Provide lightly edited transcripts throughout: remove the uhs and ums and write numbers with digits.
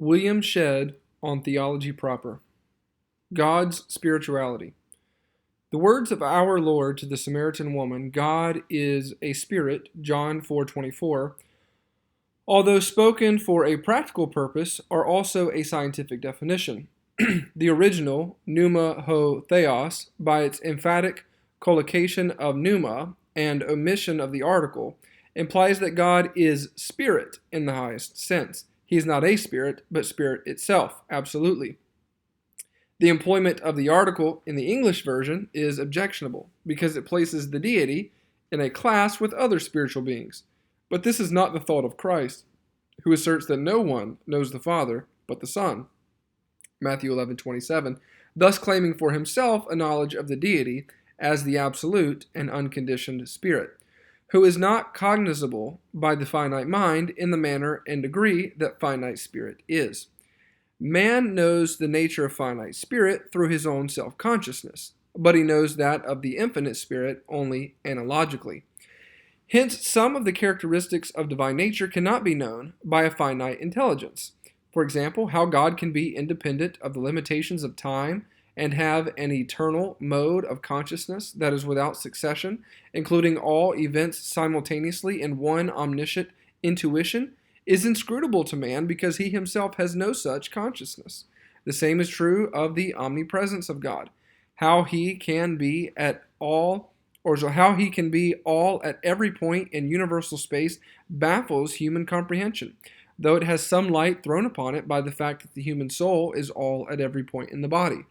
William Shedd on Theology Proper. God's Spirituality. The words of our Lord to the Samaritan woman, God is a spirit, John 4:24, although spoken for a practical purpose, are also a scientific definition. The original, pneuma ho theos, by its emphatic collocation of pneuma and omission of the article, implies that God is spirit in the highest sense. He is not a spirit, but spirit itself, absolutely. The employment of the article in the English version is objectionable because it places the deity in a class with other spiritual beings. But this is not the thought of Christ, who asserts that no one knows the Father but the Son, Matthew 11:27, thus claiming for himself a knowledge of the deity as the absolute and unconditioned spirit, who is not cognizable by the finite mind in the manner and degree that finite spirit is. Man knows the nature of finite spirit through his own self-consciousness, but he knows that of the infinite spirit only analogically. Hence, some of the characteristics of divine nature cannot be known by a finite intelligence. For example, how God can be independent of the limitations of time and have an eternal mode of consciousness that is without succession, including all events simultaneously in one omniscient intuition, is inscrutable to man because he himself has no such consciousness. The same is true of the omnipresence of God. How he can be all at every point in universal space baffles human comprehension, though it has some light thrown upon it by the fact that the human soul is all at every point in the body.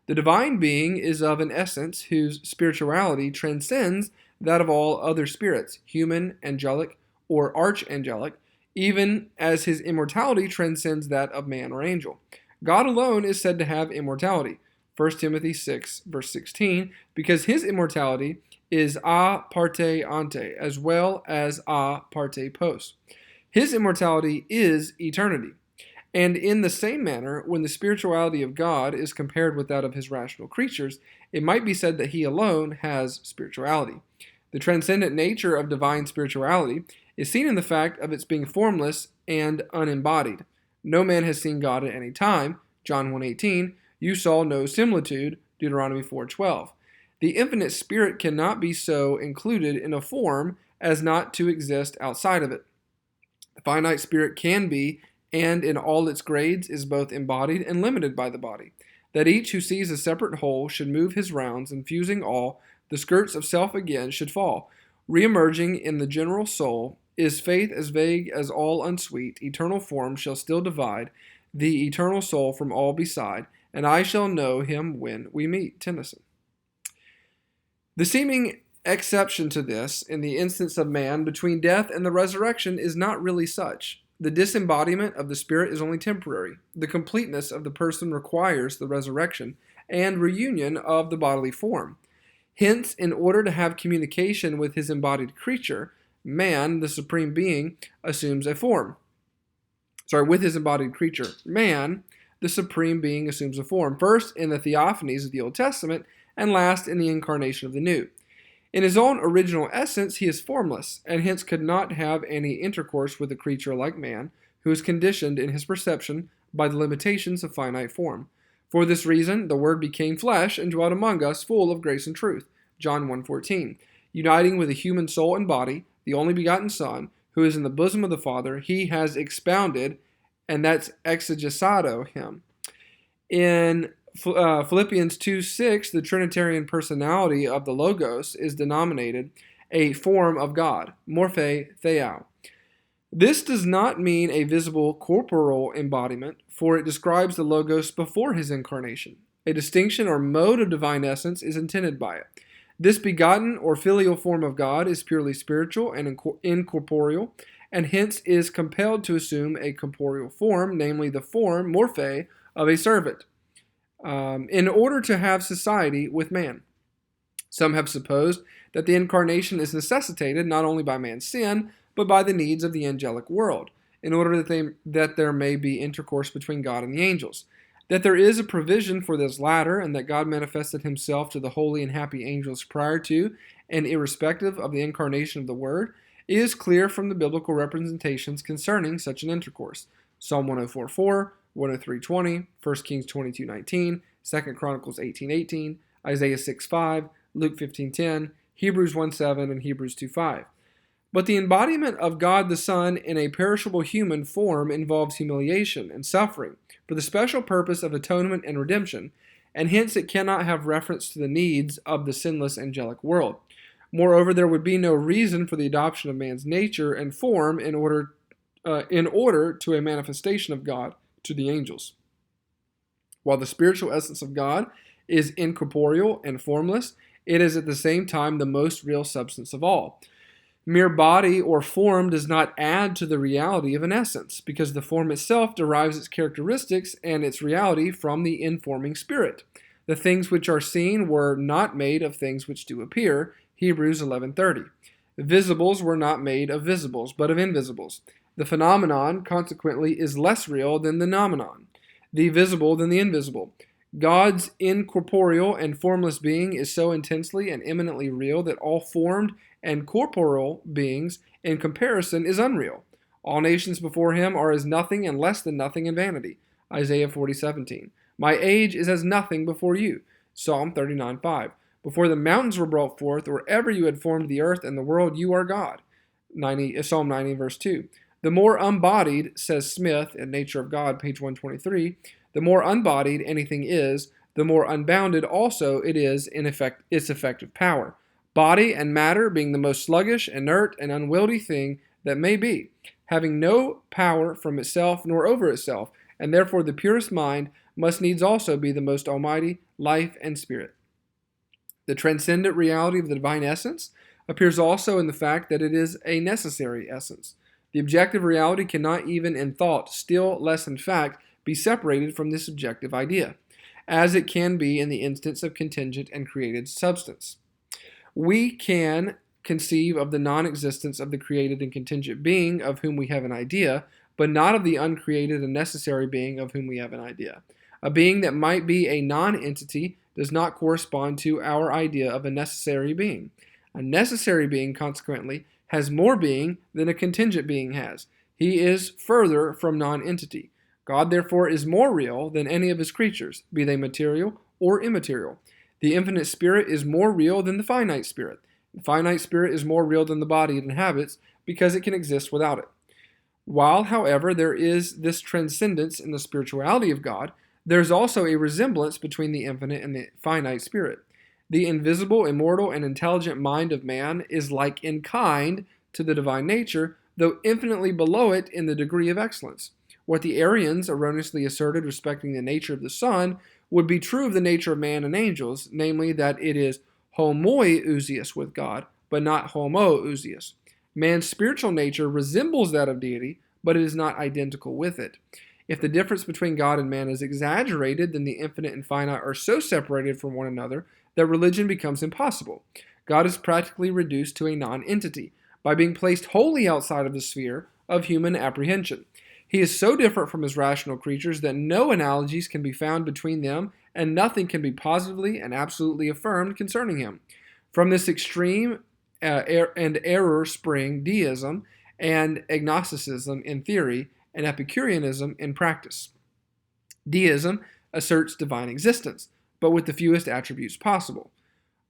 The divine being is of an essence whose spirituality transcends that of all other spirits, human, angelic, or archangelic, even as his immortality transcends that of man or angel. God alone is said to have immortality, 1 Timothy 6, verse 16, because his immortality is a parte ante, as well as a parte post. His immortality is eternity. And in the same manner, when the spirituality of God is compared with that of his rational creatures, it might be said that he alone has spirituality. The transcendent nature of divine spirituality is seen in the fact of its being formless and unembodied. No man has seen God at any time, John 1:18. You saw no similitude, Deuteronomy 4:12. The infinite spirit cannot be so included in a form as not to exist outside of it. The finite spirit can be, and in all its grades is both embodied and limited by the body. That each who sees a separate whole should move his rounds, infusing all, the skirts of self again should fall. Re-emerging in the general soul, is faith as vague as all unsweet, eternal form shall still divide the eternal soul from all beside, and I shall know him when we meet. Tennyson. The seeming exception to this, in the instance of man, between death and the resurrection is not really such. The disembodiment of the spirit is only temporary. The completeness of the person requires the resurrection and reunion of the bodily form. Hence, in order to have communication with his embodied creature, man, the supreme being, assumes a form. With his embodied creature, man, the supreme being, assumes a form, first in the theophanies of the Old Testament, and last in the incarnation of the New. In his own original essence, he is formless, and hence could not have any intercourse with a creature like man, who is conditioned in his perception by the limitations of finite form. For this reason, the Word became flesh and dwelt among us, full of grace and truth, John 1:14. Uniting with a human soul and body, the only begotten Son, who is in the bosom of the Father, he has expounded, and that's exegesado him. In Philippians 2:6, the Trinitarian personality of the Logos is denominated a form of God, morphe theou. This does not mean a visible corporal embodiment, for it describes the Logos before his incarnation. A distinction or mode of divine essence is intended by it. This begotten or filial form of God is purely spiritual and incorporeal, and hence is compelled to assume a corporeal form, namely the form, morphe, of a servant, in order to have society with man. Some have supposed that the incarnation is necessitated not only by man's sin, but by the needs of the angelic world, in order that there may be intercourse between God and the angels. That there is a provision for this latter, and that God manifested himself to the holy and happy angels prior to and irrespective of the incarnation of the Word, is clear from the biblical representations concerning such an intercourse. Psalm 104:4, 103:20, 1 Kings 22:19, 2 Chronicles 18:18, Isaiah 6:5, Luke 15:10, Hebrews 1:7, and Hebrews 2:5. But the embodiment of God the Son in a perishable human form involves humiliation and suffering for the special purpose of atonement and redemption, and hence it cannot have reference to the needs of the sinless angelic world. Moreover, there would be no reason for the adoption of man's nature and form in order to a manifestation of God to the angels. While the spiritual essence of God is incorporeal and formless, it is at the same time the most real substance of all. Mere body or form does not add to the reality of an essence, because the form itself derives its characteristics and its reality from the informing Spirit. The things which are seen were not made of things which do appear, Hebrews 11:30. Visibles were not made of visibles, but of invisibles. The phenomenon, consequently, is less real than the noumenon, the visible than the invisible. God's incorporeal and formless being is so intensely and eminently real that all formed and corporeal beings, in comparison, is unreal. All nations before him are as nothing and less than nothing in vanity. Isaiah 40:17. My age is as nothing before you. Psalm 39:5. Before the mountains were brought forth, or ever you had formed the earth and the world, you are God. Psalm 90, verse 2. The more unbodied, says Smith in Nature of God, page 123, the more unbodied anything is, the more unbounded also it is in its effective power. Body and matter being the most sluggish, inert, and unwieldy thing that may be, having no power from itself nor over itself, and therefore the purest mind must needs also be the most almighty, life and spirit. The transcendent reality of the divine essence appears also in the fact that it is a necessary essence. The objective reality cannot even in thought, still less in fact, be separated from this objective idea, as it can be in the instance of contingent and created substance. We can conceive of the non-existence of the created and contingent being of whom we have an idea, but not of the uncreated and necessary being of whom we have an idea. A being that might be a non-entity does not correspond to our idea of a necessary being. A necessary being, consequently, has more being than a contingent being has. He is further from non-entity. God, therefore, is more real than any of his creatures, be they material or immaterial. The infinite spirit is more real than the finite spirit. The finite spirit is more real than the body it inhabits because it can exist without it. While, however, there is this transcendence in the spirituality of God, there is also a resemblance between the infinite and the finite spirit. The invisible, immortal, and intelligent mind of man is like in kind to the divine nature, though infinitely below it in the degree of excellence. What the Arians erroneously asserted respecting the nature of the Son would be true of the nature of man and angels, namely that it is homoousios with God, but not homoousios. Man's spiritual nature resembles that of deity, but it is not identical with it. If the difference between God and man is exaggerated, then the infinite and finite are so separated from one another that religion becomes impossible. God is practically reduced to a non-entity by being placed wholly outside of the sphere of human apprehension. He is so different from his rational creatures that no analogies can be found between them, and nothing can be positively and absolutely affirmed concerning him. From this extreme and error spring deism and agnosticism in theory and Epicureanism in practice. Deism asserts divine existence, but with the fewest attributes possible.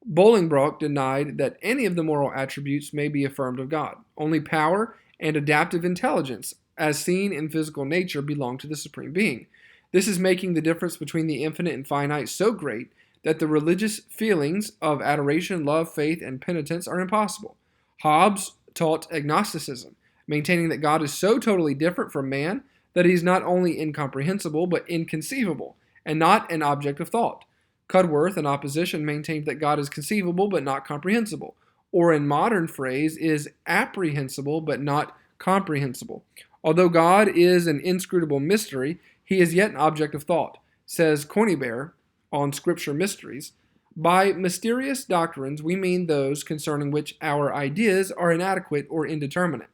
Bolingbroke denied that any of the moral attributes may be affirmed of God. Only power and adaptive intelligence, as seen in physical nature, belong to the Supreme Being. This is making the difference between the infinite and finite so great that the religious feelings of adoration, love, faith, and penitence are impossible. Hobbes taught agnosticism, maintaining that God is so totally different from man that he is not only incomprehensible but inconceivable, and not an object of thought. Cudworth, in opposition, maintained that God is conceivable but not comprehensible, or in modern phrase, is apprehensible but not comprehensible. Although God is an inscrutable mystery, he is yet an object of thought, says Conybeare on Scripture Mysteries. By mysterious doctrines, we mean those concerning which our ideas are inadequate or indeterminate.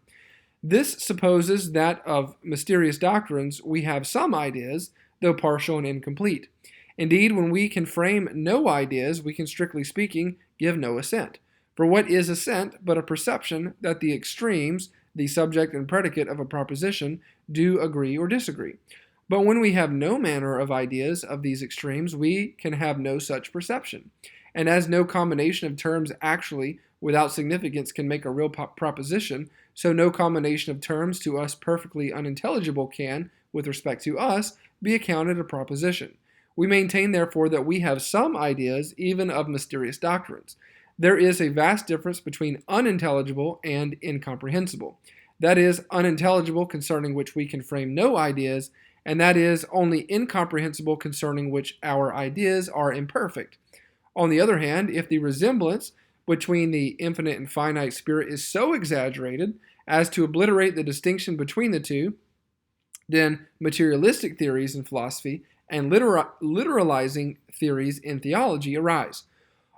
This supposes that of mysterious doctrines we have some ideas, though partial and incomplete. Indeed, when we can frame no ideas, we can, strictly speaking, give no assent. For what is assent but a perception that the extremes, the subject and predicate of a proposition, do agree or disagree. But when we have no manner of ideas of these extremes, we can have no such perception. And as no combination of terms actually, without significance, can make a real proposition, so no combination of terms to us perfectly unintelligible can, with respect to us, be accounted a proposition. We maintain, therefore, that we have some ideas even of mysterious doctrines. There is a vast difference between unintelligible and incomprehensible. That is, unintelligible concerning which we can frame no ideas, and that is only incomprehensible concerning which our ideas are imperfect. On the other hand, if the resemblance between the infinite and finite spirit is so exaggerated as to obliterate the distinction between the two, then materialistic theories in philosophy and literalizing theories in theology arise.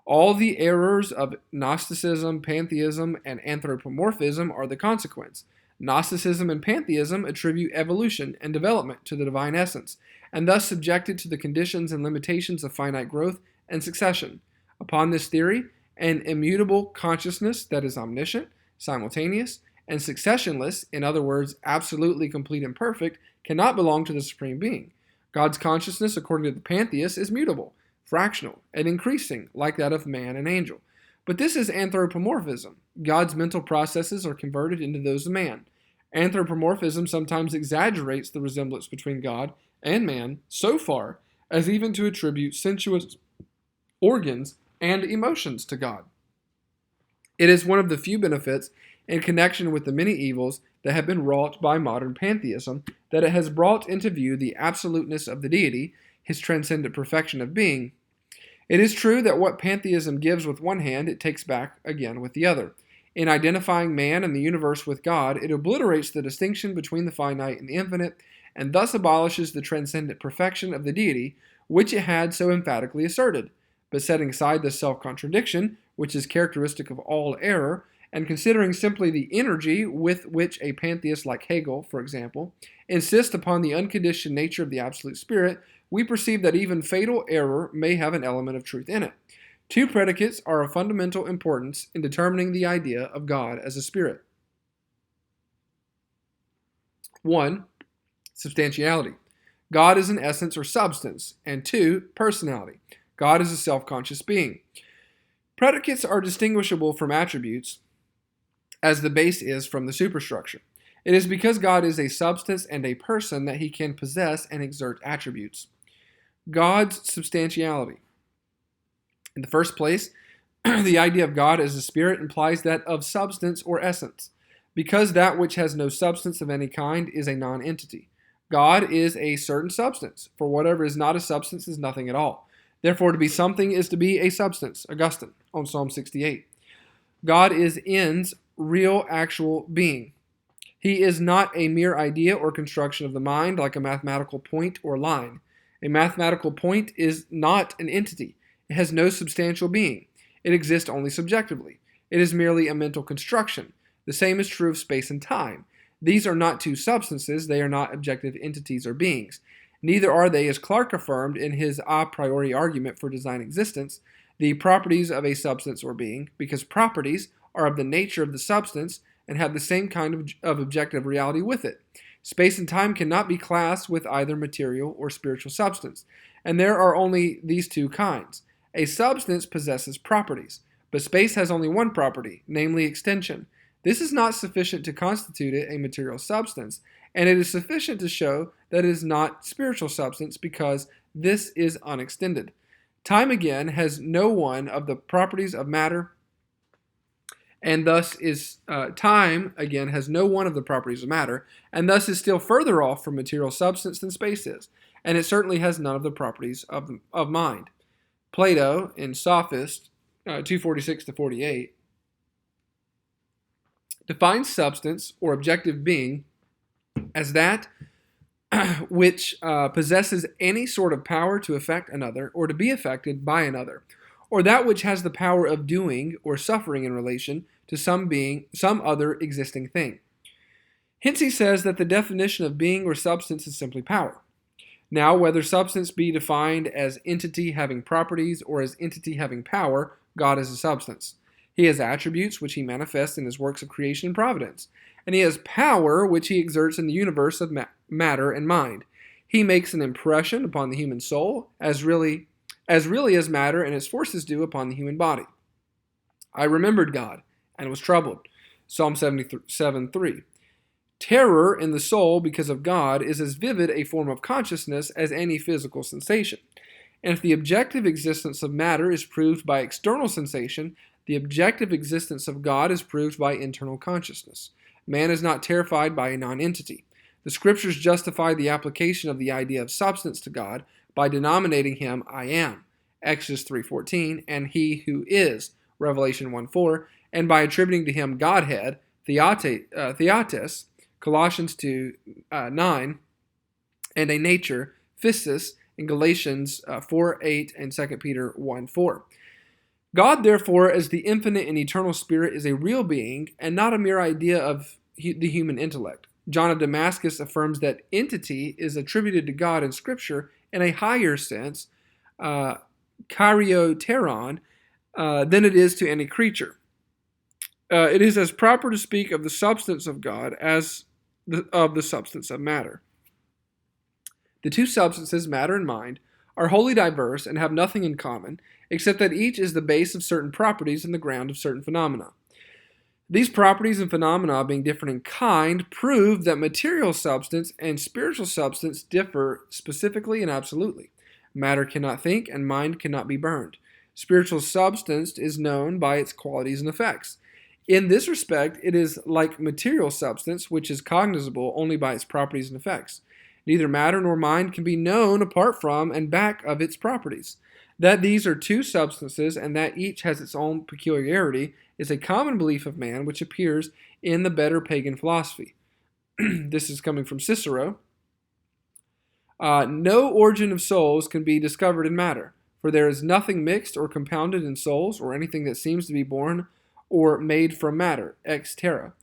All the errors of Gnosticism, pantheism, and anthropomorphism are the consequence. Gnosticism and pantheism attribute evolution and development to the divine essence, and thus subject it to the conditions and limitations of finite growth and succession. Upon this theory, an immutable consciousness that is omniscient, simultaneous, and successionless, in other words, absolutely complete and perfect, cannot belong to the Supreme Being. God's consciousness, according to the pantheists, is mutable, fractional, and increasing, like that of man and angel. But this is anthropomorphism. God's mental processes are converted into those of man. Anthropomorphism sometimes exaggerates the resemblance between God and man so far as even to attribute sensuous organs and emotions to God. It is one of the few benefits in connection with the many evils that have been wrought by modern pantheism that it has brought into view the absoluteness of the deity, his transcendent perfection of being. It is true that what pantheism gives with one hand, it takes back again with the other. In identifying man and the universe with God, it obliterates the distinction between the finite and the infinite, and thus abolishes the transcendent perfection of the deity, which it had so emphatically asserted. But setting aside this self-contradiction, which is characteristic of all error, and considering simply the energy with which a pantheist like Hegel, for example, insists upon the unconditioned nature of the absolute spirit, we perceive that even fatal error may have an element of truth in it. Two predicates are of fundamental importance in determining the idea of God as a spirit. 1. Substantiality. God is an essence or substance. And 2. Personality. God is a self-conscious being. Predicates are distinguishable from attributes, as the base is from the superstructure. It is because God is a substance and a person that he can possess and exert attributes. God's substantiality. In the first place, the idea of God as a spirit implies that of substance or essence, because that which has no substance of any kind is a non-entity. God is a certain substance, for whatever is not a substance is nothing at all. Therefore, to be something is to be a substance. Augustine on Psalm 68. God is ens, real, actual being. He is not a mere idea or construction of the mind like a mathematical point or line. A mathematical point is not an entity. It has no substantial being. It exists only subjectively. It is merely a mental construction. The same is true of space and time. These are not two substances. They are not objective entities or beings. Neither are they, as Clarke affirmed in his a priori argument for design existence, the properties of a substance or being, because properties are of the nature of the substance and have the same kind of objective reality with it. Space and time cannot be classed with either material or spiritual substance, and there are only these two kinds. A substance possesses properties, but space has only one property, namely extension. This is not sufficient to constitute it a material substance, and it is sufficient to show that it is not spiritual substance because this is unextended. Time again has no one of the properties of matter, and thus is time again has no one of the properties of matter, and thus is still further off from material substance than space is, and it certainly has none of the properties of mind. Plato in Sophist 246-48 defines substance or objective being as that which possesses any sort of power to affect another or to be affected by another, or that which has the power of doing or suffering in relation to some other existing thing. Hence he says that the definition of being or substance is simply power. Now, whether substance be defined as entity having properties or as entity having power, God is a substance. He has attributes which he manifests in his works of creation and providence, and he has power which he exerts in the universe of matter and mind. He makes an impression upon the human soul as really as matter and its forces do upon the human body. I remembered God and was troubled. Psalm 77:3. Terror in the soul because of God is as vivid a form of consciousness as any physical sensation. And if the objective existence of matter is proved by external sensation, the objective existence of God is proved by internal consciousness. Man is not terrified by a non-entity. The Scriptures justify the application of the idea of substance to God by denominating him I am, Exodus 3:14, and he who is, Revelation 1:4, and by attributing to him Godhead, theotes, Colossians 2:9, and a nature, physis, in Galatians 4:8 and 2 Peter 1:4. God, therefore, as the infinite and eternal Spirit, is a real being and not a mere idea of the human intellect. John of Damascus affirms that entity is attributed to God in Scripture in a higher sense, karioteron, than it is to any creature. It is as proper to speak of the substance of God as of the substance of matter. The two substances, matter and mind, are wholly diverse and have nothing in common, except that each is the base of certain properties and the ground of certain phenomena. These properties and phenomena, being different in kind, prove that material substance and spiritual substance differ specifically and absolutely. Matter cannot think, and mind cannot be burned. Spiritual substance is known by its qualities and effects. In this respect, it is like material substance, which is cognizable only by its properties and effects. Neither matter nor mind can be known apart from and back of its properties. That these are two substances and that each has its own peculiarity is a common belief of man which appears in the better pagan philosophy. This is coming from Cicero. No origin of souls can be discovered in matter, for there is nothing mixed or compounded in souls or anything that seems to be born or made from matter, ex terra.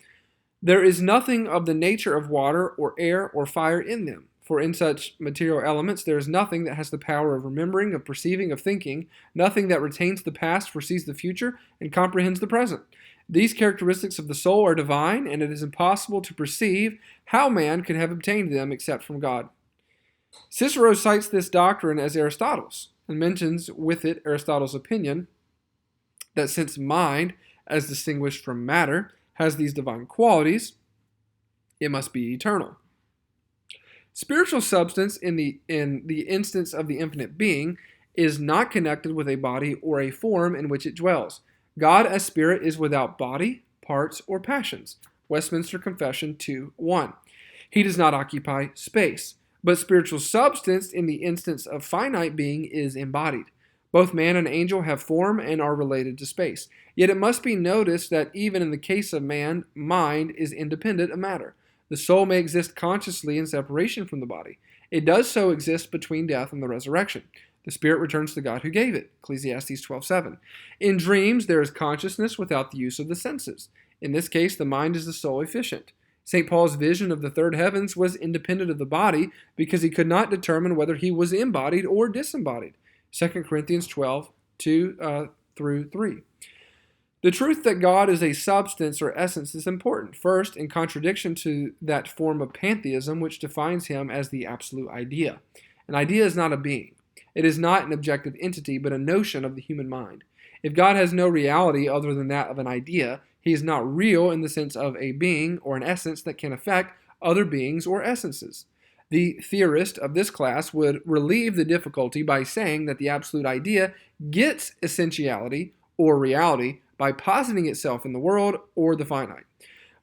There is nothing of the nature of water or air or fire in them. For in such material elements there is nothing that has the power of remembering, of perceiving, of thinking, nothing that retains the past, foresees the future, and comprehends the present. These characteristics of the soul are divine, and it is impossible to perceive how man could have obtained them except from God. Cicero cites this doctrine as Aristotle's, and mentions with it Aristotle's opinion that since mind, as distinguished from matter, has these divine qualities, it must be eternal. Spiritual substance in the instance of the infinite being is not connected with a body or a form in which it dwells. God as spirit is without body, parts, or passions. Westminster Confession 2:1. He does not occupy space, but spiritual substance in the instance of finite being is embodied. Both man and angel have form and are related to space. Yet it must be noticed that even in the case of man, mind is independent of matter. The soul may exist consciously in separation from the body. It does so exist between death and the resurrection. The spirit returns to God who gave it. Ecclesiastes 12:7. In dreams, there is consciousness without the use of the senses. In this case, the mind is the sole efficient. St. Paul's vision of the third heavens was independent of the body because he could not determine whether he was embodied or disembodied. 2 Corinthians 12:2-3. The truth that God is a substance or essence is important. First, in contradiction to that form of pantheism which defines him as the absolute idea. An idea is not a being. It is not an objective entity, but a notion of the human mind. If God has no reality other than that of an idea, he is not real in the sense of a being or an essence that can affect other beings or essences. The theorist of this class would relieve the difficulty by saying that the absolute idea gets essentiality or reality by positing itself in the world or the finite.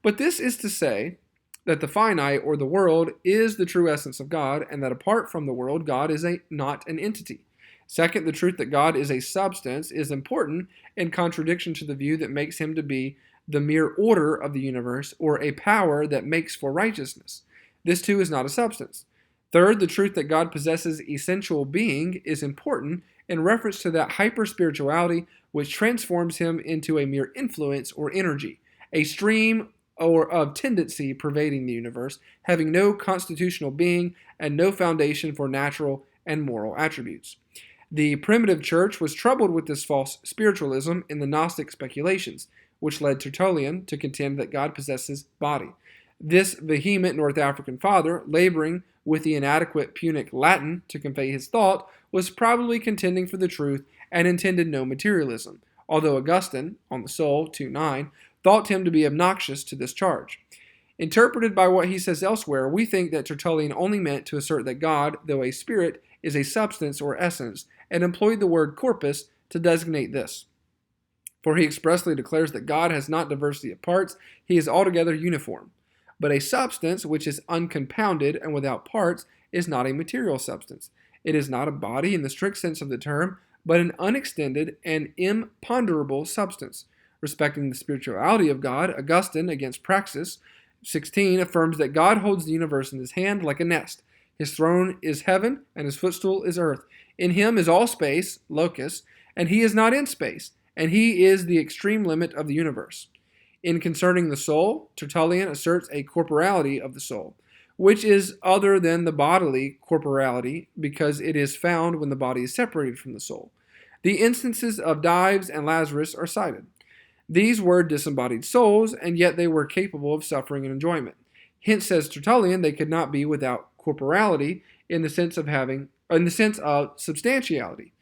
But this is to say that the finite or the world is the true essence of God, and that apart from the world, God is not an entity. Second, the truth that God is a substance is important in contradiction to the view that makes him to be the mere order of the universe or a power that makes for righteousness. This too is not a substance. Third, the truth that God possesses essential being is important in reference to that hyper-spirituality which transforms him into a mere influence or energy, a stream or of tendency pervading the universe, having no constitutional being and no foundation for natural and moral attributes. The primitive church was troubled with this false spiritualism in the Gnostic speculations, which led Tertullian to contend that God possesses body. This vehement North African father, laboring with the inadequate Punic Latin to convey his thought, was probably contending for the truth and intended no materialism, although Augustine, on the Soul 2:9, thought him to be obnoxious to this charge. Interpreted by what he says elsewhere, we think that Tertullian only meant to assert that God, though a spirit, is a substance or essence, and employed the word corpus to designate this. For he expressly declares that God has not diversity of parts, he is altogether uniform. But a substance which is uncompounded and without parts is not a material substance. It is not a body in the strict sense of the term, but an unextended and imponderable substance. Respecting the spirituality of God, Augustine, against Praxis 16, affirms that God holds the universe in his hand like a nest. His throne is heaven, and his footstool is earth. In him is all space, locus, and he is not in space, and he is the extreme limit of the universe. In concerning the soul, Tertullian asserts a corporality of the soul, which is other than the bodily corporality, because it is found when the body is separated from the soul. The instances of Dives and Lazarus are cited. These were disembodied souls, and yet they were capable of suffering and enjoyment. Hence, says Tertullian, they could not be without corporality in the sense of substantiality.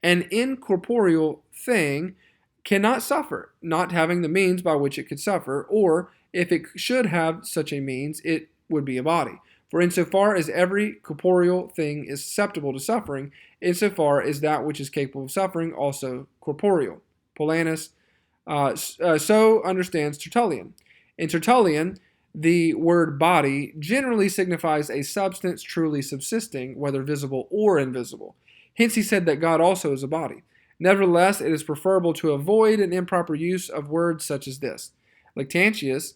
An incorporeal thing cannot suffer, not having the means by which it could suffer, or if it should have such a means, it would be a body. For insofar as every corporeal thing is susceptible to suffering, insofar is that which is capable of suffering also corporeal. Paulinus so understands Tertullian. In Tertullian, the word body generally signifies a substance truly subsisting, whether visible or invisible. Hence he said that God also is a body. Nevertheless, it is preferable to avoid an improper use of words such as this. Lactantius,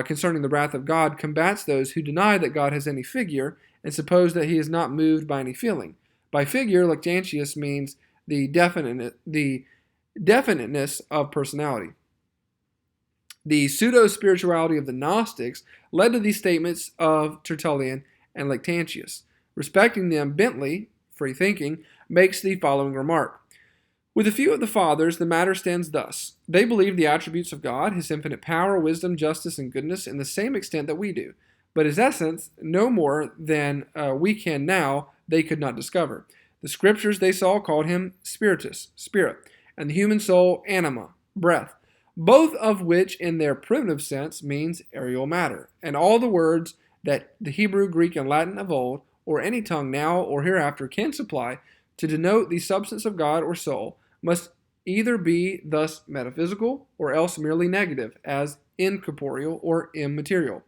concerning the wrath of God, combats those who deny that God has any figure and suppose that he is not moved by any feeling. By figure, Lactantius means the definiteness of personality. The pseudo-spirituality of the Gnostics led to these statements of Tertullian and Lactantius. Respecting them, Bentley, free thinking, makes the following remark. With a few of the fathers, the matter stands thus. They believe the attributes of God, his infinite power, wisdom, justice, and goodness in the same extent that we do, but his essence, no more than we can now, they could not discover. The scriptures they saw called him spiritus, spirit, and the human soul, anima, breath, both of which in their primitive sense means aerial matter, and all the words that the Hebrew, Greek, and Latin of old, or any tongue now or hereafter can supply to denote the substance of God or soul, must either be thus metaphysical or else merely negative, as incorporeal or immaterial.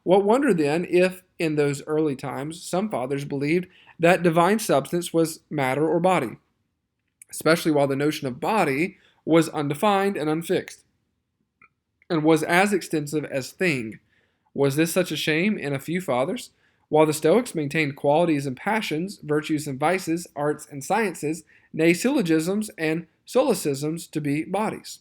What wonder then if, in those early times, some fathers believed that divine substance was matter or body, especially while the notion of body was undefined and unfixed, and was as extensive as thing. Was this such a shame in a few fathers? While the Stoics maintained qualities and passions, virtues and vices, arts and sciences, nay, syllogisms and scholasticisms to be bodies.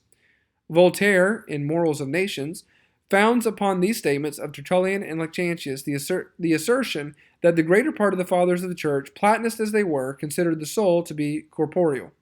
Voltaire, in Morals of Nations, founds upon these statements of Tertullian and Lactantius the assertion that the greater part of the fathers of the Church, Platonist as they were, considered the soul to be corporeal.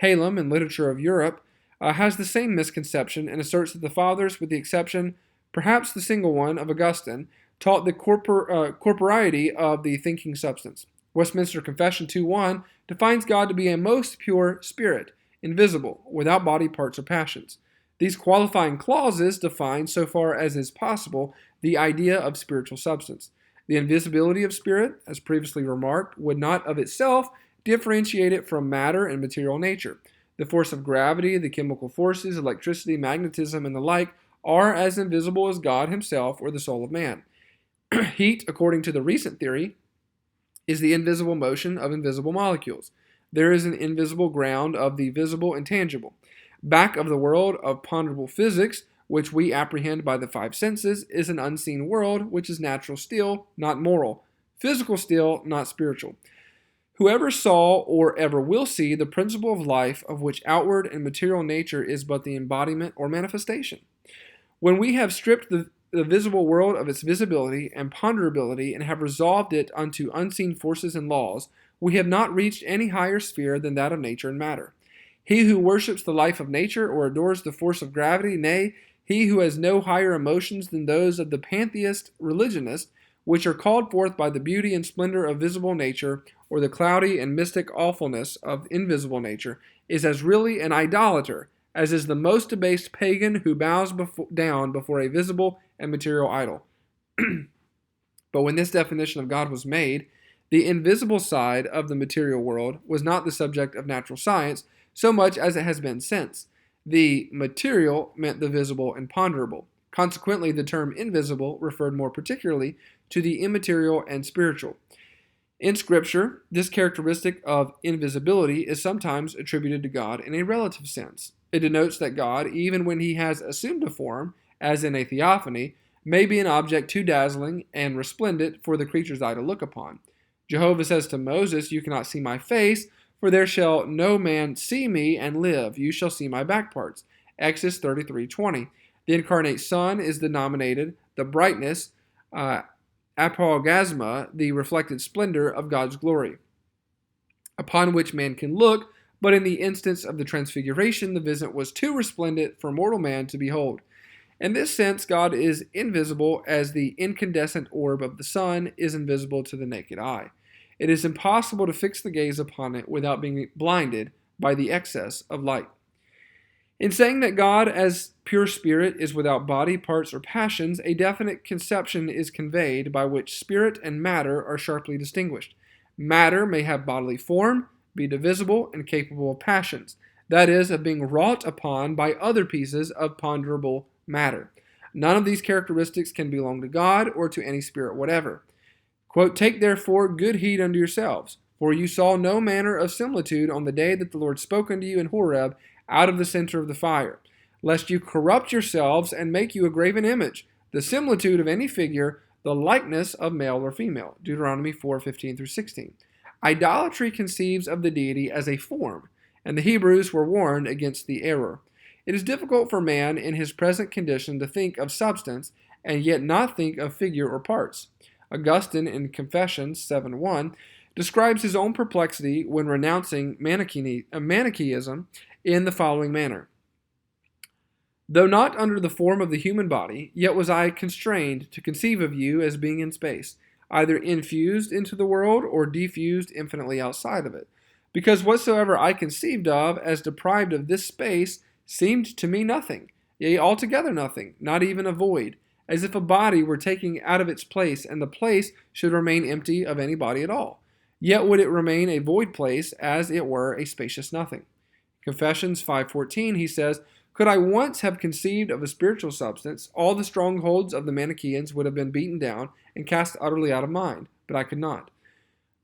Hallam, in Literature of Europe, has the same misconception and asserts that the fathers, with the exception, perhaps the single one, of Augustine, taught the corporeity of the thinking substance. Westminster Confession 2:1 defines God to be a most pure spirit, invisible, without body, parts, or passions. These qualifying clauses define, so far as is possible, the idea of spiritual substance. The invisibility of spirit, as previously remarked, would not of itself differentiate it from matter and material nature. The force of gravity, the chemical forces, electricity, magnetism, and the like are as invisible as God himself or the soul of man. Heat, according to the recent theory, is the invisible motion of invisible molecules. There is an invisible ground of the visible and tangible. Back of the world of ponderable physics, which we apprehend by the five senses, is an unseen world, which is natural still, not moral, physical still, not spiritual. Whoever saw or ever will see the principle of life, of which outward and material nature is but the embodiment or manifestation. When we have stripped the visible world of its visibility and ponderability and have resolved it unto unseen forces and laws, we have not reached any higher sphere than that of nature and matter. He who worships the life of nature or adores the force of gravity, nay, he who has no higher emotions than those of the pantheist religionists, which are called forth by the beauty and splendor of visible nature, or the cloudy and mystic awfulness of invisible nature, is as really an idolater as is the most debased pagan who bows down before a visible and material idol. But when this definition of God was made, the invisible side of the material world was not the subject of natural science so much as it has been since. The material meant the visible and ponderable. Consequently, the term invisible referred more particularly to the immaterial and spiritual. In Scripture, this characteristic of invisibility is sometimes attributed to God in a relative sense. It denotes that God, even when he has assumed a form, as in a theophany, may be an object too dazzling and resplendent for the creature's eye to look upon. Jehovah says to Moses, "You cannot see my face, for there shall no man see me and live. You shall see my back parts." Exodus 33:20. The incarnate Son is denominated the brightness, apolgasma, the reflected splendor of God's glory, upon which man can look, but in the instance of the transfiguration, the vision was too resplendent for mortal man to behold. In this sense, God is invisible as the incandescent orb of the sun is invisible to the naked eye. It is impossible to fix the gaze upon it without being blinded by the excess of light. In saying that God as pure spirit is without body, parts, or passions, a definite conception is conveyed by which spirit and matter are sharply distinguished. Matter may have bodily form, be divisible, and capable of passions, that is, of being wrought upon by other pieces of ponderable matter. None of these characteristics can belong to God or to any spirit whatever. Quote, "Take therefore good heed unto yourselves, for you saw no manner of similitude on the day that the Lord spoke unto you in Horeb out of the center of the fire, lest you corrupt yourselves and make you a graven image, the similitude of any figure, the likeness of male or female." Deuteronomy 4:15-16. Idolatry conceives of the deity as a form, and the Hebrews were warned against the error. It is difficult for man in his present condition to think of substance and yet not think of figure or parts. Augustine, in Confessions 7:1, describes his own perplexity when renouncing Manichaeism in the following manner. "Though not under the form of the human body, yet was I constrained to conceive of you as being in space, either infused into the world or diffused infinitely outside of it, because whatsoever I conceived of as deprived of this space seemed to me nothing, yea, altogether nothing, not even a void, as if a body were taken out of its place, and the place should remain empty of any body at all. Yet would it remain a void place, as it were a spacious nothing." Confessions 5:14, he says, "Could I once have conceived of a spiritual substance, all the strongholds of the Manichaeans would have been beaten down and cast utterly out of mind, but I could not."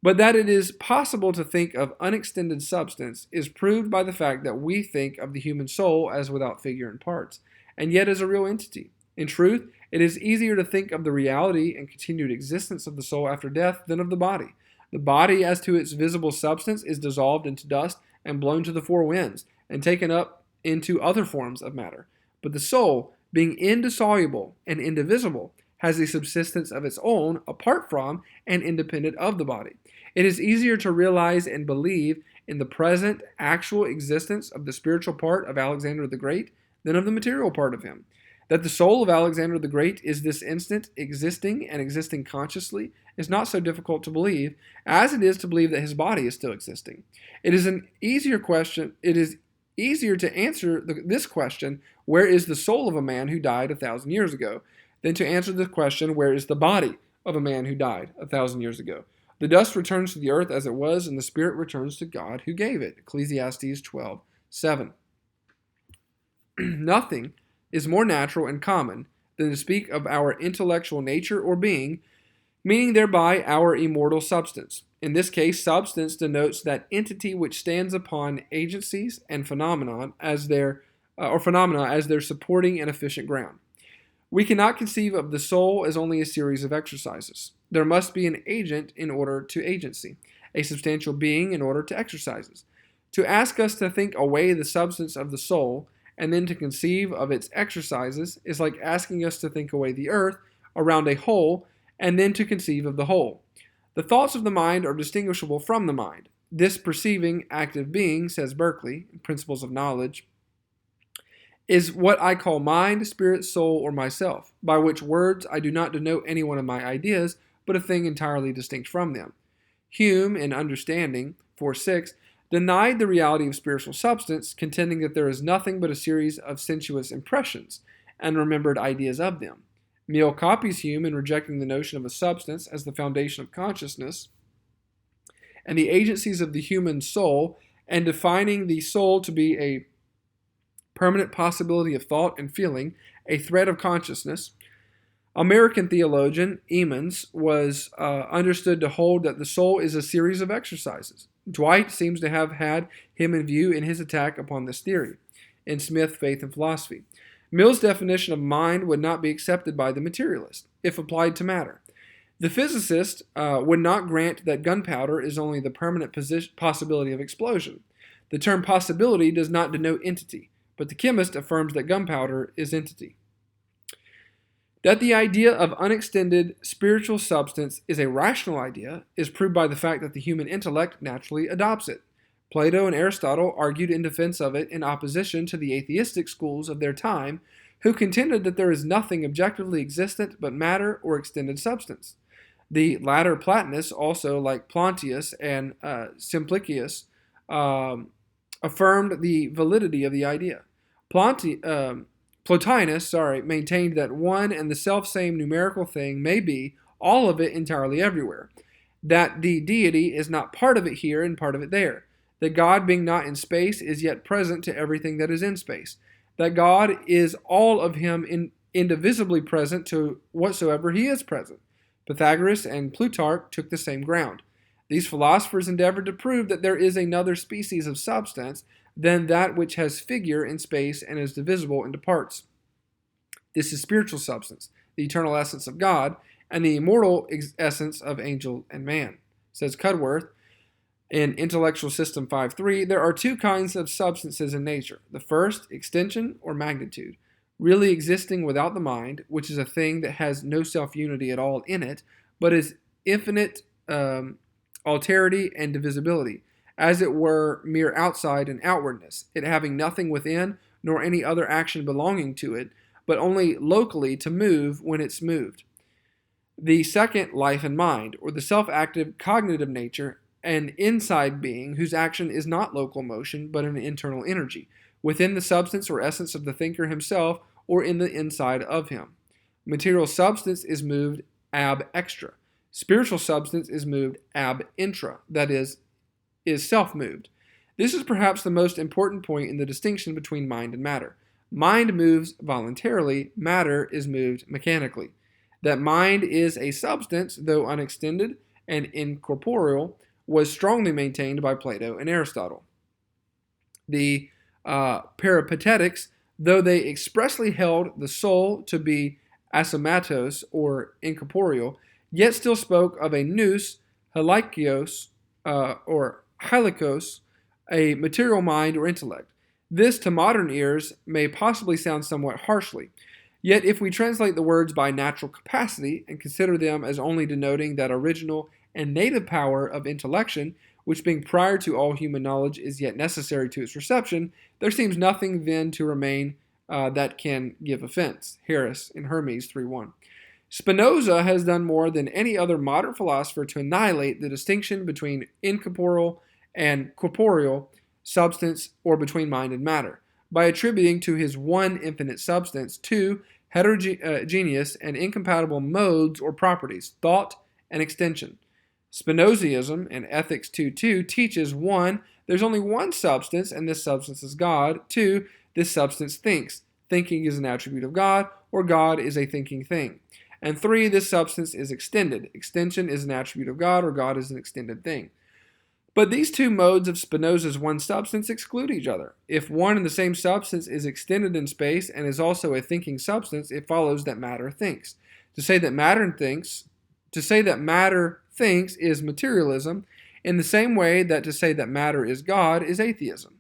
But that it is possible to think of unextended substance is proved by the fact that we think of the human soul as without figure and parts, and yet as a real entity. In truth, it is easier to think of the reality and continued existence of the soul after death than of the body. The body, as to its visible substance, is dissolved into dust and blown to the four winds, and taken up into other forms of matter. But the soul, being indissoluble and indivisible, has a subsistence of its own, apart from and independent of the body. It is easier to realize and believe in the present actual existence of the spiritual part of Alexander the Great than of the material part of him. That the soul of Alexander the Great is this instant existing and existing consciously is not so difficult to believe as it is to believe that his body is still existing. It is easier to answer this question, where is the soul of a man who died 1,000 years ago, than to answer the question, where is the body of a man who died 1,000 years ago. The dust returns to the earth as it was, and the spirit returns to God who gave it. Ecclesiastes 12:7. Nothing is more natural and common than to speak of our intellectual nature or being, meaning thereby our immortal substance. In this case, substance denotes that entity which stands upon agencies and phenomena as their supporting and efficient ground. We cannot conceive of the soul as only a series of exercises. There must be an agent in order to agency, a substantial being in order to exercises. To ask us to think away the substance of the soul and then to conceive of its exercises is like asking us to think away the earth around a hole and then to conceive of the whole. The thoughts of the mind are distinguishable from the mind. This perceiving, active being, says Berkeley, in Principles of Knowledge, is what I call mind, spirit, soul, or myself, by which words I do not denote any one of my ideas, but a thing entirely distinct from them. Hume, in Understanding 4:6, denied the reality of spiritual substance, contending that there is nothing but a series of sensuous impressions and remembered ideas of them. Mill copies Hume in rejecting the notion of a substance as the foundation of consciousness and the agencies of the human soul, and defining the soul to be a permanent possibility of thought and feeling, a thread of consciousness. American theologian Emmons was understood to hold that the soul is a series of exercises. Dwight seems to have had him in view in his attack upon this theory in Smith, Faith and Philosophy. Mill's definition of mind would not be accepted by the materialist if applied to matter. The physicist would not grant that gunpowder is only the permanent possibility of explosion. The term possibility does not denote entity, but the chemist affirms that gunpowder is entity. That the idea of unextended spiritual substance is a rational idea is proved by the fact that the human intellect naturally adopts it. Plato and Aristotle argued in defense of it in opposition to the atheistic schools of their time, who contended that there is nothing objectively existent but matter or extended substance. The latter Platonists, also like Plotinus and Simplicius, affirmed the validity of the idea. Plotinus maintained that one and the self-same numerical thing may be, all of it entirely everywhere, that the deity is not part of it here and part of it there, that God being not in space is yet present to everything that is in space, that God is all of him indivisibly present to whatsoever he is present. Pythagoras and Plutarch took the same ground. These philosophers endeavored to prove that there is another species of substance than that which has figure in space and is divisible into parts. This is spiritual substance, the eternal essence of God, and the immortal essence of angel and man. Says Cudworth in Intellectual System 5.3, there are two kinds of substances in nature. The first, extension or magnitude, really existing without the mind, which is a thing that has no self-unity at all in it, but is infinite alterity and divisibility, as it were mere outside and outwardness, it having nothing within, nor any other action belonging to it, but only locally to move when it's moved. The second, life and mind, or the self-active cognitive nature, an inside being whose action is not local motion, but an internal energy, within the substance or essence of the thinker himself, or in the inside of him. Material substance is moved ab extra. Spiritual substance is moved ab intra, that is self-moved. This is perhaps the most important point in the distinction between mind and matter. Mind moves voluntarily, matter is moved mechanically. That mind is a substance, though unextended and incorporeal, was strongly maintained by Plato and Aristotle. The Peripatetics, though they expressly held the soul to be asomatos, or incorporeal, yet still spoke of a nous, helikos, or helikos, a material mind or intellect. This, to modern ears, may possibly sound somewhat harshly. Yet if we translate the words by natural capacity and consider them as only denoting that original and native power of intellection, which being prior to all human knowledge is yet necessary to its reception, there seems nothing then to remain that can give offense. Harris in Hermes 3:1. Spinoza has done more than any other modern philosopher to annihilate the distinction between incorporeal and corporeal substance, or between mind and matter, by attributing to his one infinite substance two heterogeneous and incompatible modes or properties, thought and extension. Spinozaism in Ethics 2:2 teaches 1. There's only one substance, and this substance is God. 2. This substance thinks. Thinking is an attribute of God, or God is a thinking thing. And 3. This substance is extended. Extension is an attribute of God, or God is an extended thing. But these two modes of Spinoza's one substance exclude each other. If one and the same substance is extended in space and is also a thinking substance, it follows that matter thinks. To say that matter thinks is materialism, in the same way that to say that matter is God is atheism.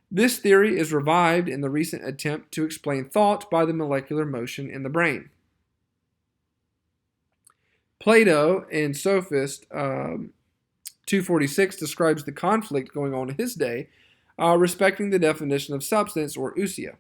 This theory is revived in the recent attempt to explain thought by the molecular motion in the brain. Plato in Sophist 246 describes the conflict going on in his day respecting the definition of substance, or ousia.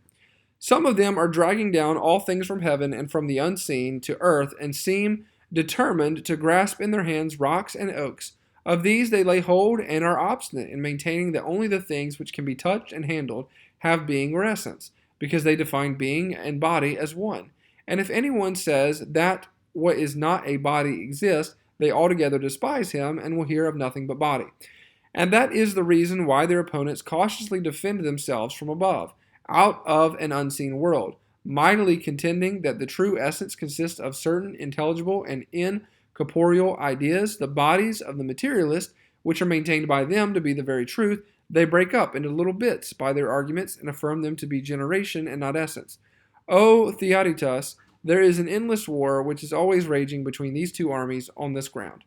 Some of them are dragging down all things from heaven and from the unseen to earth, and seem determined to grasp in their hands rocks and oaks. Of these they lay hold and are obstinate in maintaining that only the things which can be touched and handled have being or essence, because they define being and body as one. And if anyone says that what is not a body exists, they altogether despise him and will hear of nothing but body. And that is the reason why their opponents cautiously defend themselves from above, out of an unseen world, mightily contending that the true essence consists of certain intelligible and incorporeal ideas, the bodies of the materialist, which are maintained by them to be the very truth. They break up into little bits by their arguments and affirm them to be generation and not essence. O Theodotus, there is an endless war which is always raging between these two armies on this ground.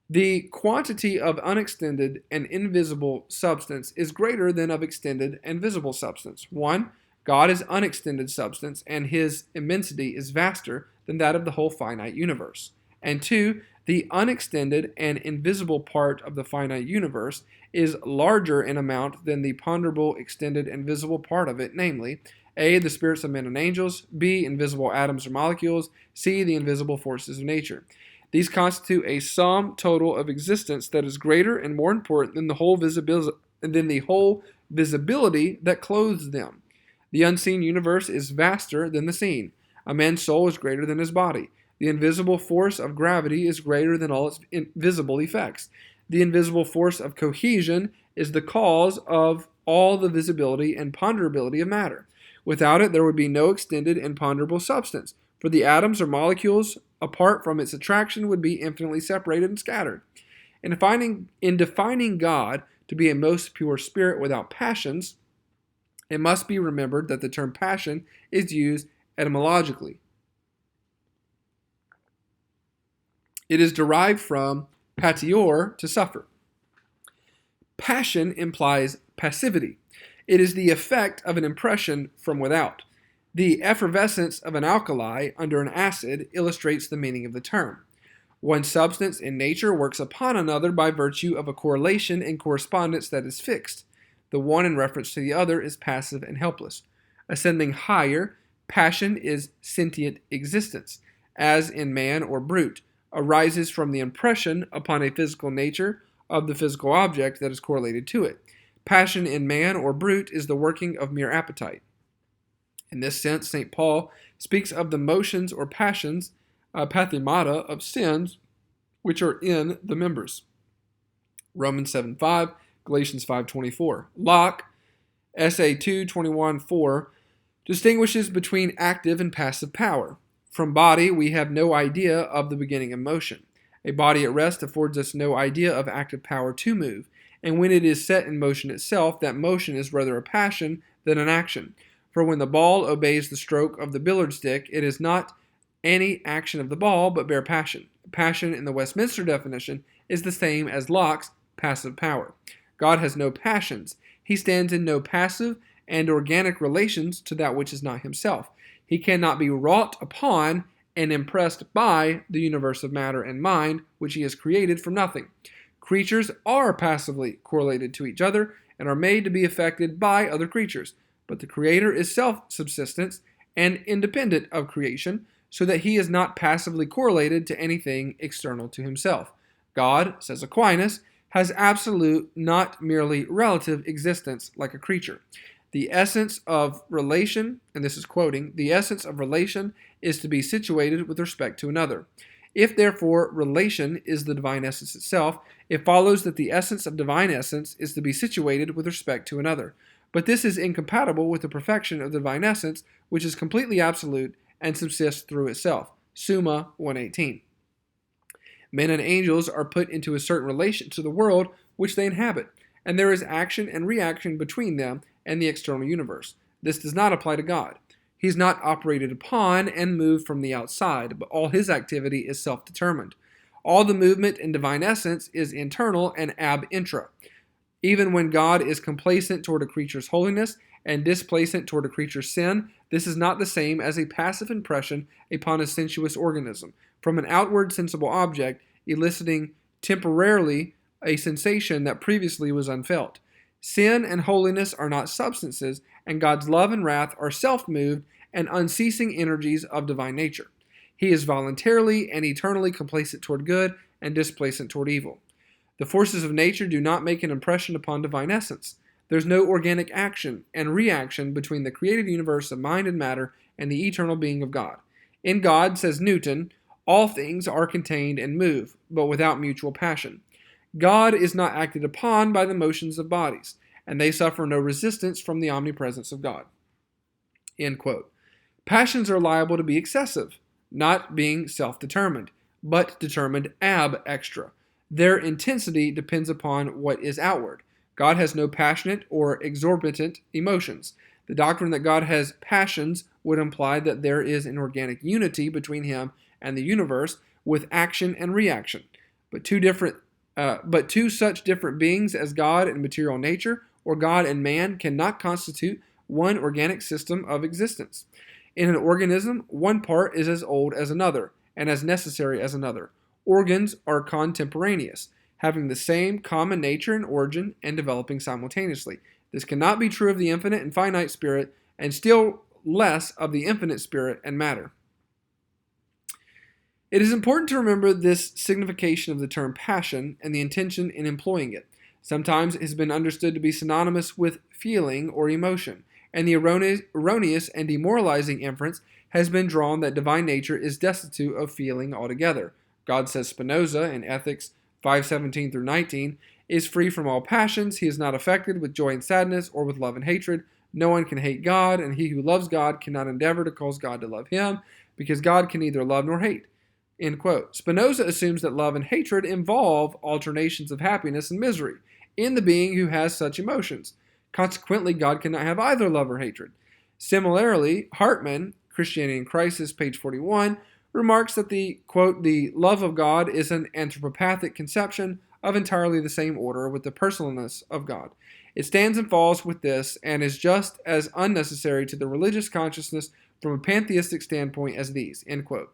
The quantity of unextended and invisible substance is greater than of extended and visible substance. 1. God is unextended substance, and his immensity is vaster than that of the whole finite universe. And 2. The unextended and invisible part of the finite universe is larger in amount than the ponderable, extended, and visible part of it, namely, A. the spirits of men and angels, B. invisible atoms or molecules, C. the invisible forces of nature. These constitute a sum total of existence that is greater and more important than the whole visibility that clothes them. The unseen universe is vaster than the seen. A man's soul is greater than his body. The invisible force of gravity is greater than all its visible effects. The invisible force of cohesion is the cause of all the visibility and ponderability of matter. Without it, there would be no extended and ponderable substance, for the atoms or molecules, apart from its attraction, would be infinitely separated and scattered. In defining God to be a most pure spirit without passions, it must be remembered that the term passion is used etymologically. It is derived from patior, to suffer. Passion implies passivity. It is the effect of an impression from without. The effervescence of an alkali under an acid illustrates the meaning of the term. One substance in nature works upon another by virtue of a correlation and correspondence that is fixed. The one in reference to the other is passive and helpless. Ascending higher, passion is sentient existence, as in man or brute, arises from the impression upon a physical nature of the physical object that is correlated to it. Passion in man or brute is the working of mere appetite. In this sense, St. Paul speaks of the motions or passions, pathemata, of sins which are in the members. Romans 7:5, Galatians 5:24. Locke, Essay 2:21-4, distinguishes between active and passive power. From body, we have no idea of the beginning of motion. A body at rest affords us no idea of active power to move, and when it is set in motion itself, that motion is rather a passion than an action. For when the ball obeys the stroke of the billiard stick, it is not any action of the ball, but bare passion. Passion, in the Westminster definition, is the same as Locke's passive power. God has no passions. He stands in no passive and organic relations to that which is not himself. He cannot be wrought upon and impressed by the universe of matter and mind, which he has created from nothing. Creatures are passively correlated to each other and are made to be affected by other creatures. But the Creator is self-subsistent and independent of creation, so that he is not passively correlated to anything external to himself. God, says Aquinas, has absolute, not merely relative existence like a creature. The essence of relation, and this is quoting, the essence of relation is to be situated with respect to another. If, therefore, relation is the divine essence itself, it follows that the essence of divine essence is to be situated with respect to another. But this is incompatible with the perfection of the divine essence, which is completely absolute and subsists through itself. Summa 118. Men and angels are put into a certain relation to the world which they inhabit, and there is action and reaction between them and the external universe. This does not apply to God. He is not operated upon and moved from the outside, but all his activity is self-determined. All the movement in divine essence is internal and ab intra. Even when God is complacent toward a creature's holiness and displacent toward a creature's sin, this is not the same as a passive impression upon a sensuous organism from an outward sensible object, eliciting temporarily a sensation that previously was unfelt. Sin and holiness are not substances, and God's love and wrath are self-moved and unceasing energies of divine nature. He is voluntarily and eternally complacent toward good and displacent toward evil. The forces of nature do not make an impression upon divine essence. There's no organic action and reaction between the created universe of mind and matter and the eternal being of God. In God, says Newton, all things are contained and move, but without mutual passion. God is not acted upon by the motions of bodies, and they suffer no resistance from the omnipresence of God. End quote. Passions are liable to be excessive, not being self-determined, but determined ab extra. Their intensity depends upon what is outward. God has no passionate or exorbitant emotions. The doctrine that God has passions would imply that there is an organic unity between him and the universe with action and reaction. But two such different beings as God and material nature, or God and man, cannot constitute one organic system of existence. In an organism, one part is as old as another, and as necessary as another. Organs are contemporaneous, having the same common nature and origin, and developing simultaneously. This cannot be true of the infinite and finite spirit, and still less of the infinite spirit and matter. It is important to remember this signification of the term passion and the intention in employing it. Sometimes it has been understood to be synonymous with feeling or emotion, and the erroneous and demoralizing inference has been drawn that divine nature is destitute of feeling altogether. God, says Spinoza in Ethics 5:17 through 19, is free from all passions. He is not affected with joy and sadness or with love and hatred. No one can hate God, and he who loves God cannot endeavor to cause God to love him, because God can neither love nor hate. End quote. Spinoza assumes that love and hatred involve alternations of happiness and misery in the being who has such emotions. Consequently, God cannot have either love or hatred. Similarly, Hartman, Christianity in Crisis, page 41, remarks that quote, the love of God is an anthropopathic conception of entirely the same order with the personalness of God. It stands and falls with this and is just as unnecessary to the religious consciousness from a pantheistic standpoint as these. End quote.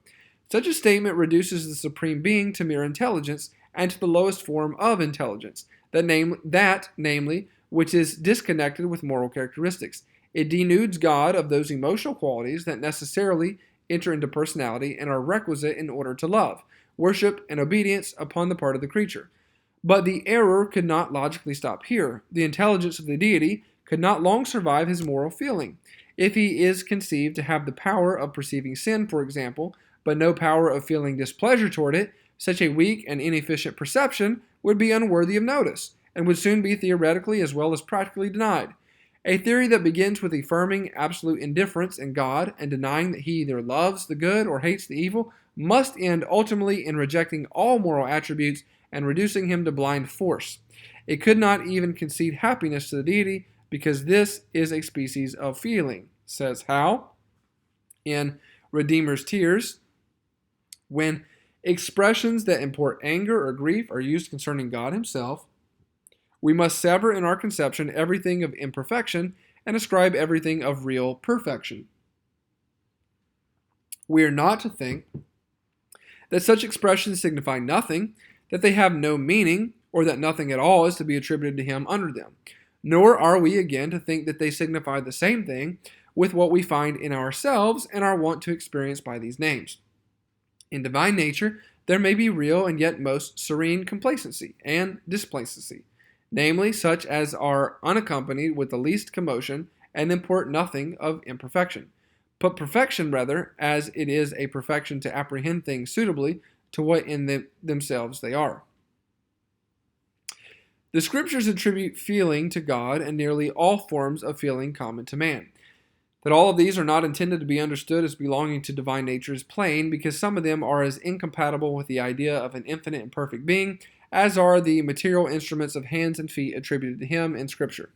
Such a statement reduces the supreme being to mere intelligence and to the lowest form of intelligence, namely, which is disconnected with moral characteristics. It denudes God of those emotional qualities that necessarily enter into personality and are requisite in order to love, worship, and obedience upon the part of the creature. But the error could not logically stop here. The intelligence of the deity could not long survive his moral feeling. If he is conceived to have the power of perceiving sin, for example, but no power of feeling displeasure toward it, such a weak and inefficient perception would be unworthy of notice, and would soon be theoretically as well as practically denied. A theory that begins with affirming absolute indifference in God and denying that he either loves the good or hates the evil must end ultimately in rejecting all moral attributes and reducing him to blind force. It could not even concede happiness to the deity because this is a species of feeling, says Howe in Redeemer's Tears. When expressions that import anger or grief are used concerning God himself, we must sever in our conception everything of imperfection and ascribe everything of real perfection. We are not to think that such expressions signify nothing, that they have no meaning, or that nothing at all is to be attributed to him under them. Nor are we again to think that they signify the same thing with what we find in ourselves and are wont to experience by these names. In divine nature, there may be real and yet most serene complacency and displacency, namely such as are unaccompanied with the least commotion and import nothing of imperfection, but perfection rather, as it is a perfection to apprehend things suitably to what in themselves they are. The Scriptures attribute feeling to God and nearly all forms of feeling common to man. That all of these are not intended to be understood as belonging to divine nature is plain, because some of them are as incompatible with the idea of an infinite and perfect being as are the material instruments of hands and feet attributed to him in Scripture.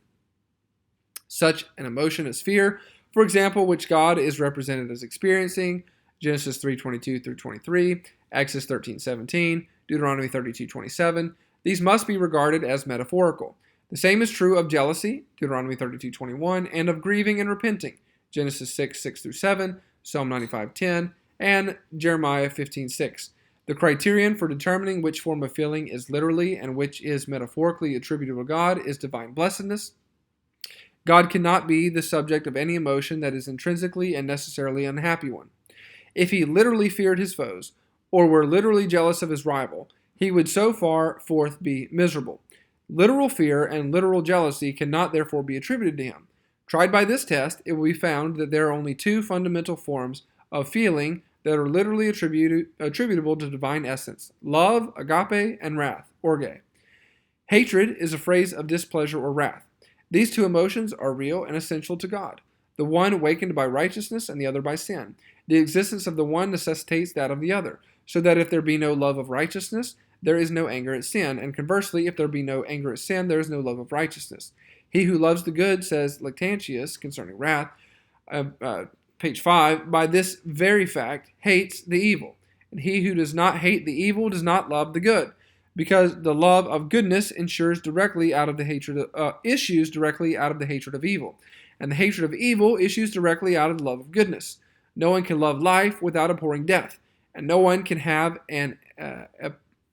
Such an emotion as fear, for example, which God is represented as experiencing, Genesis 3:22 through 23, Exodus 13:17, Deuteronomy 32:27, these must be regarded as metaphorical. The same is true of jealousy, Deuteronomy 32:21, and of grieving and repenting, Genesis 6:6 through 7, Psalm 95:10, and Jeremiah 15:6. The criterion for determining which form of feeling is literally and which is metaphorically attributable to God is divine blessedness. God cannot be the subject of any emotion that is intrinsically and necessarily an unhappy one. If he literally feared his foes, or were literally jealous of his rival, he would so far forth be miserable. Literal fear and literal jealousy cannot therefore be attributed to him. Tried by this test, it will be found that there are only two fundamental forms of feeling that are literally attributable to divine essence: love, agape, and wrath, orge. Hatred is a phrase of displeasure or wrath. These two emotions are real and essential to God, the one awakened by righteousness and the other by sin. The existence of the one necessitates that of the other, so that if there be no love of righteousness, there is no anger at sin, and conversely, if there be no anger at sin, there is no love of righteousness. He who loves the good, says Lactantius concerning wrath, page 5, by this very fact hates the evil. And he who does not hate the evil does not love the good, because the love of goodness issues directly out of the hatred of evil, and the hatred of evil issues directly out of the love of goodness. No one can love life without abhorring death, and no one can have an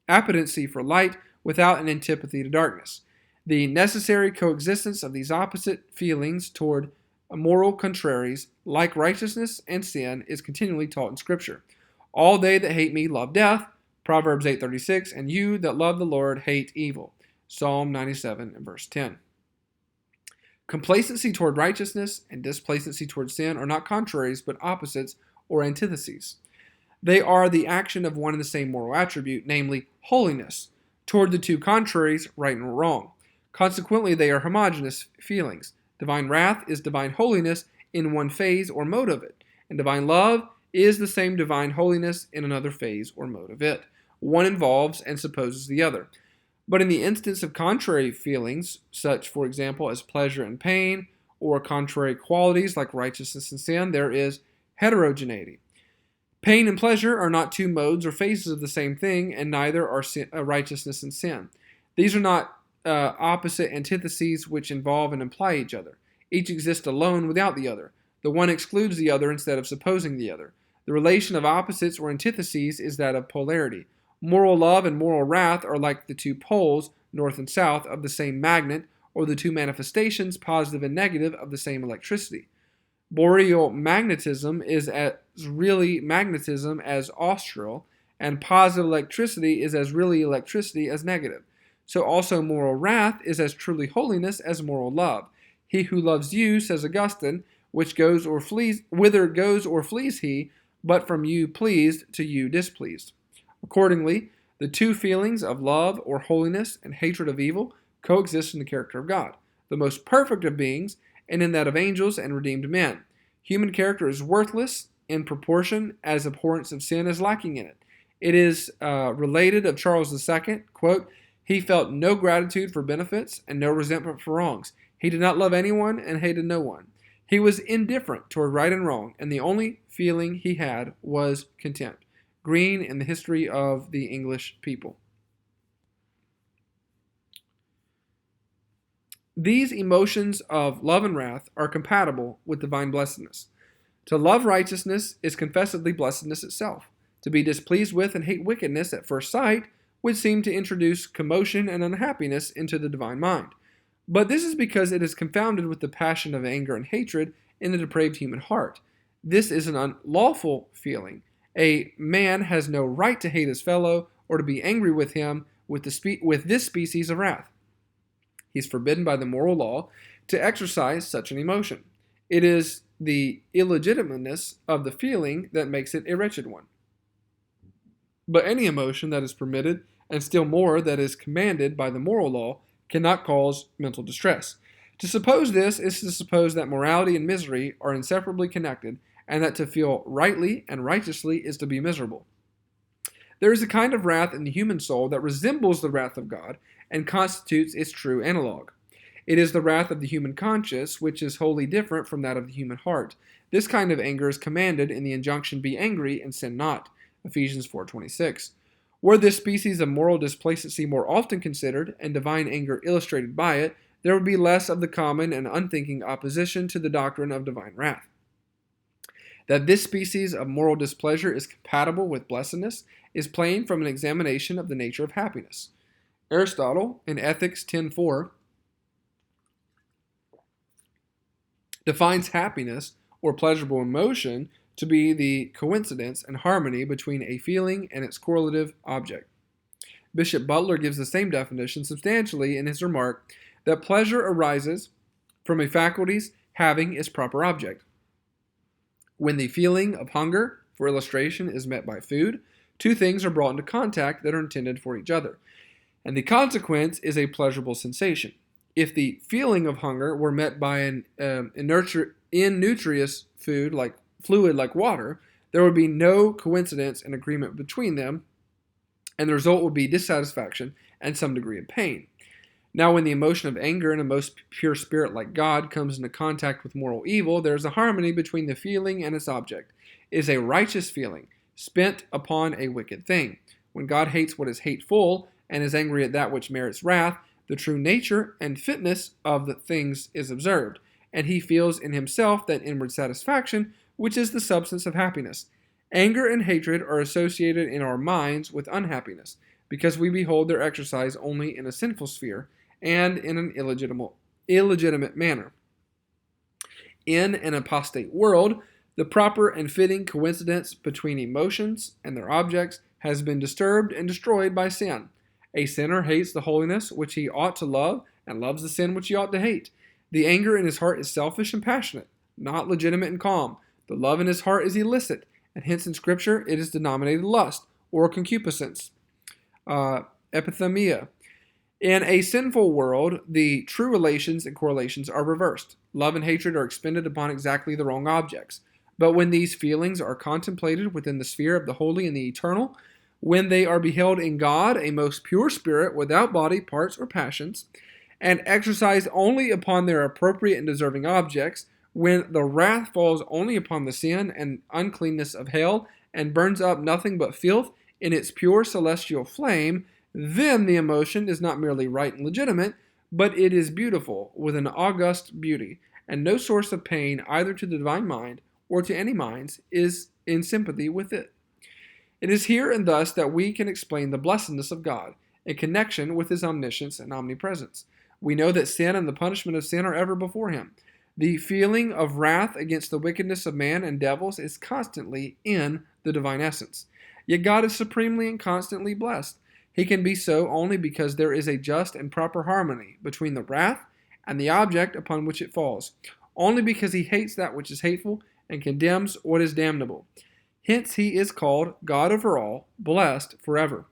appetency for light without an antipathy to darkness. The necessary coexistence of these opposite feelings toward moral contraries, like righteousness and sin, is continually taught in Scripture. All they that hate me love death, Proverbs 8:36, and you that love the Lord hate evil, Psalm 97 and verse 10. Complacency toward righteousness and displacency toward sin are not contraries, but opposites or antitheses. They are the action of one and the same moral attribute, namely holiness, toward the two contraries, right and wrong. Consequently, they are homogeneous feelings. Divine wrath is divine holiness in one phase or mode of it, and divine love is the same divine holiness in another phase or mode of it. One involves and supposes the other. But in the instance of contrary feelings, such, for example, as pleasure and pain, or contrary qualities like righteousness and sin, there is heterogeneity. Pain and pleasure are not two modes or phases of the same thing, and neither are righteousness and sin. These are not opposite antitheses which involve and imply each other. Each exists alone without the other. The one excludes the other instead of supposing the other. The relation of opposites or antitheses is that of polarity. Moral love and moral wrath are like the two poles, north and south, of the same magnet, or the two manifestations, positive and negative, of the same electricity. Boreal magnetism is as really magnetism as austral, and positive electricity is as really electricity as negative. So also moral wrath is as truly holiness as moral love. He who loves you, says Augustine, whither goes or flees he, but from you pleased to you displeased. Accordingly, the two feelings of love or holiness and hatred of evil coexist in the character of God, the most perfect of beings, and in that of angels and redeemed men. Human character is worthless in proportion as abhorrence of sin is lacking in it. It is related of Charles II, quote, he felt no gratitude for benefits and no resentment for wrongs. He did not love anyone and hated no one. He was indifferent toward right and wrong, and the only feeling he had was contempt. Green in the History of the English People. These emotions of love and wrath are compatible with divine blessedness. To love righteousness is confessedly blessedness itself. To be displeased with and hate wickedness at first sight would seem to introduce commotion and unhappiness into the divine mind. But this is because it is confounded with the passion of anger and hatred in the depraved human heart. This is an unlawful feeling. A man has no right to hate his fellow or to be angry with him with this species of wrath. He is forbidden by the moral law to exercise such an emotion. It is the illegitimateness of the feeling that makes it a wretched one. But any emotion that is permitted, and still more that is commanded by the moral law, cannot cause mental distress. To suppose this is to suppose that morality and misery are inseparably connected, and that to feel rightly and righteously is to be miserable. There is a kind of wrath in the human soul that resembles the wrath of God and constitutes its true analog. It is the wrath of the human conscience, which is wholly different from that of the human heart. This kind of anger is commanded in the injunction, be angry and sin not, Ephesians 4:26. Were this species of moral displacency more often considered, and divine anger illustrated by it, there would be less of the common and unthinking opposition to the doctrine of divine wrath. That this species of moral displeasure is compatible with blessedness is plain from an examination of the nature of happiness. Aristotle, in Ethics 10:4, defines happiness or pleasurable emotion to be the coincidence and harmony between a feeling and its correlative object. Bishop Butler gives the same definition substantially in his remark that pleasure arises from a faculty's having its proper object. When the feeling of hunger, for illustration, is met by food, two things are brought into contact that are intended for each other, and the consequence is a pleasurable sensation. If the feeling of hunger were met by an innutritious fluid like water, there would be no coincidence and agreement between them, and the result would be dissatisfaction and some degree of pain. Now, when the emotion of anger in a most pure spirit like God comes into contact with moral evil, there is a harmony between the feeling and its object. It is a righteous feeling, spent upon a wicked thing. When God hates what is hateful and is angry at that which merits wrath, the true nature and fitness of the things is observed, and he feels in himself that inward satisfaction which is the substance of happiness. Anger and hatred are associated in our minds with unhappiness, because we behold their exercise only in a sinful sphere and in an illegitimate manner. In an apostate world, the proper and fitting coincidence between emotions and their objects has been disturbed and destroyed by sin. A sinner hates the holiness which he ought to love and loves the sin which he ought to hate. The anger in his heart is selfish and passionate, not legitimate and calm. The love in his heart is illicit, and hence in Scripture it is denominated lust or concupiscence, epithemia. In a sinful world, the true relations and correlations are reversed. Love and hatred are expended upon exactly the wrong objects. But when these feelings are contemplated within the sphere of the holy and the eternal, when they are beheld in God, a most pure spirit, without body, parts, or passions, and exercised only upon their appropriate and deserving objects, when the wrath falls only upon the sin and uncleanness of hell, and burns up nothing but filth in its pure celestial flame, then the emotion is not merely right and legitimate, but it is beautiful, with an august beauty, and no source of pain either to the divine mind or to any minds is in sympathy with it. It is here and thus that we can explain the blessedness of God in connection with his omniscience and omnipresence. We know that sin and the punishment of sin are ever before him. The feeling of wrath against the wickedness of man and devils is constantly in the divine essence. Yet God is supremely and constantly blessed. He can be so only because there is a just and proper harmony between the wrath and the object upon which it falls, only because he hates that which is hateful and condemns what is damnable. Hence he is called God over all, blessed forever.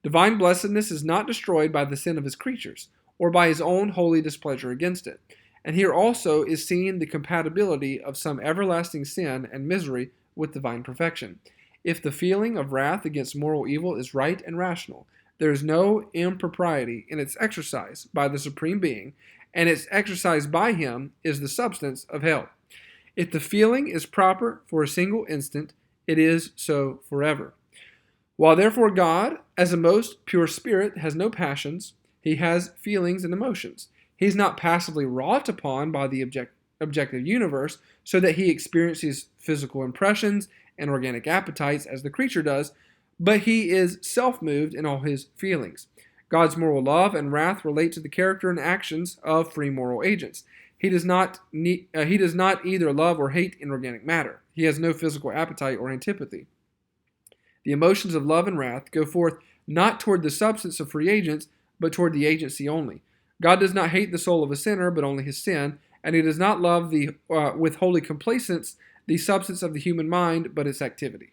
Divine blessedness is not destroyed by the sin of his creatures, or by his own holy displeasure against it. And here also is seen the compatibility of some everlasting sin and misery with divine perfection. If the feeling of wrath against moral evil is right and rational, there is no impropriety in its exercise by the Supreme Being, and its exercise by him is the substance of hell. If the feeling is proper for a single instant, it is so forever. While therefore God, as a most pure spirit, has no passions, he has feelings and emotions. He is not passively wrought upon by the objective universe so that he experiences physical impressions and organic appetites as the creature does, but he is self-moved in all his feelings. God's moral love and wrath relate to the character and actions of free moral agents. He does not either love or hate inorganic matter. He has no physical appetite or antipathy. The emotions of love and wrath go forth not toward the substance of free agents, but toward the agency only. God does not hate the soul of a sinner, but only his sin, and he does not love with holy complacence the substance of the human mind, but its activity.